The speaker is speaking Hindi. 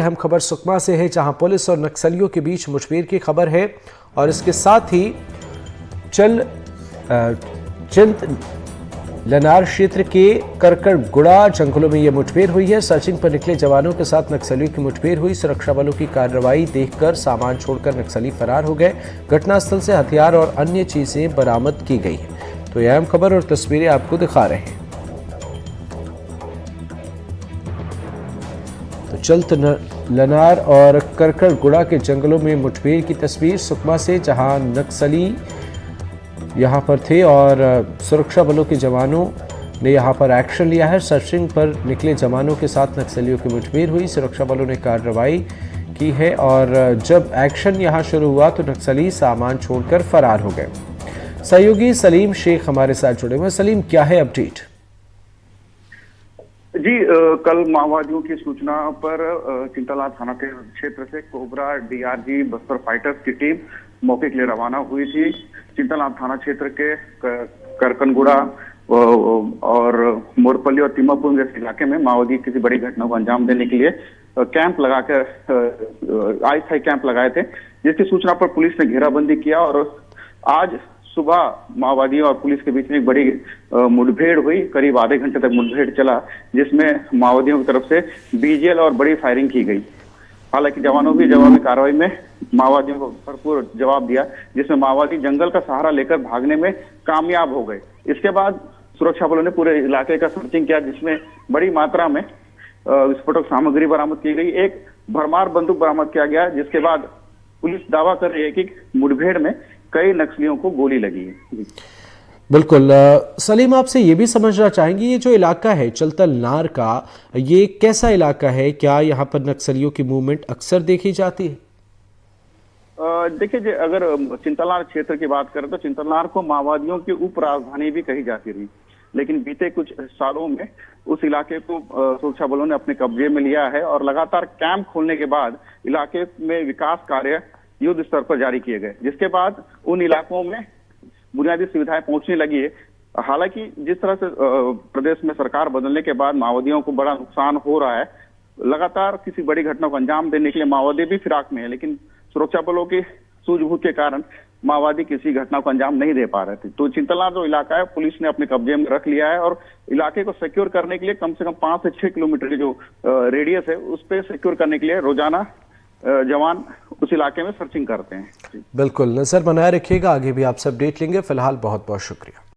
अहम खबर सुकमा से है, जहां पुलिस और नक्सलियों के बीच मुठभेड़ की खबर है और इसके साथ ही चिंतलनार क्षेत्र के करकड़गुड़ा जंगलों में यह मुठभेड़ हुई है। सर्चिंग पर निकले जवानों के साथ नक्सलियों की मुठभेड़ हुई। सुरक्षा बलों की कार्रवाई देखकर सामान छोड़कर नक्सली फरार हो गए। घटनास्थल से हथियार और अन्य चीजें बरामद की गई हैं। तो यह अहम खबर और तस्वीरें आपको दिखा रहे हैं। तो चिंतलनार और करकड़गुड़ा के जंगलों में मुठभेड़ की तस्वीर सुकमा से, जहां नक्सली यहां पर थे और सुरक्षा बलों के जवानों ने यहां पर एक्शन लिया है। सर्चिंग पर निकले जवानों के साथ नक्सलियों की मुठभेड़ हुई। सुरक्षा बलों ने कार्रवाई की है और जब एक्शन यहां शुरू हुआ तो नक्सली सामान छोड़कर फरार हो गए। सहयोगी सलीम शेख हमारे साथ जुड़े हुए। सलीम, क्या है अपडेट? जी, कल माओवादियों की सूचना पर चिंतलनार थाना के क्षेत्र से कोबरा डीआरजी बस्तर फाइटर्स की टीम मौके के लिए रवाना हुई थी। चिंतलनार थाना क्षेत्र के करकनगुड़ा और मोरपल्ली और तिम्मापुर जैसे इलाके में माओवादी किसी बड़ी घटना को अंजाम देने के लिए कैंप लगाकर अस्थायी कैंप लगाए थे, जिसकी सूचना पर पुलिस ने घेराबंदी किया और आज सुबह माओवादियों और पुलिस के बीच में एक बड़ी मुठभेड़ हुई। करीब आधे घंटे तक मुठभेड़ चला, जिसमें माओवादियों की तरफ से बीजीएल और बड़ी फायरिंग की गई। हालांकि जवानों की जवाबी कार्रवाई में माओवादियों को भरपूर जवाब दिया, जिसमें माओवादी जंगल का सहारा लेकर भागने में कामयाब हो गए। इसके बाद सुरक्षा बलों ने पूरे इलाके का सर्चिंग किया, जिसमें बड़ी मात्रा में विस्फोटक सामग्री बरामद की गई। एक भरमार बंदूक बरामद किया गया, जिसके बाद पुलिस दावा कर रही है कि मुठभेड़ में कई नक्सलियों को गोली लगी है। बिल्कुल। सलीम, आपसे ये भी समझना चाहेंगे, ये जो इलाका है चिंतलनार का, ये कैसा इलाका है? क्या यहाँ पर नक्सलियों की मूवमेंट अक्सर देखी जाती है? देखिए, अगर चिंतलनार क्षेत्र की बात करें तो चिंतलनार को माओवादियों की उप राजधानी भी कही जाती रही, लेकिन बीते कुछ सालों में उस इलाके को सुरक्षा बलों ने अपने कब्जे में लिया है और लगातार कैंप खोलने के बाद इलाके में विकास कार्य युद्ध स्तर पर जारी किए गए, जिसके बाद उन इलाकों में बुनियादी सुविधाएं पहुंचने लगी है। हालांकि जिस तरह से प्रदेश में सरकार बदलने के बाद माओवादियों को बड़ा नुकसान हो रहा है, लगातार किसी बड़ी घटना को अंजाम देने के लिए माओवादी भी फिराक में है, लेकिन सुरक्षा बलों की सूझबूझ के कारण माओवादी किसी घटना को अंजाम नहीं दे पा रहे थे। तो चिंतलनार जो इलाका है, पुलिस ने अपने कब्जे में रख लिया है और इलाके को सिक्योर करने के लिए कम से कम 5 से 6 किलोमीटर की जो रेडियस है, उस पर सिक्योर करने के लिए रोजाना जवान उस इलाके में सर्चिंग करते हैं। बिल्कुल, नजर बनाए रखिएगा, आगे भी आपसे अपडेट लेंगे। फिलहाल बहुत बहुत शुक्रिया।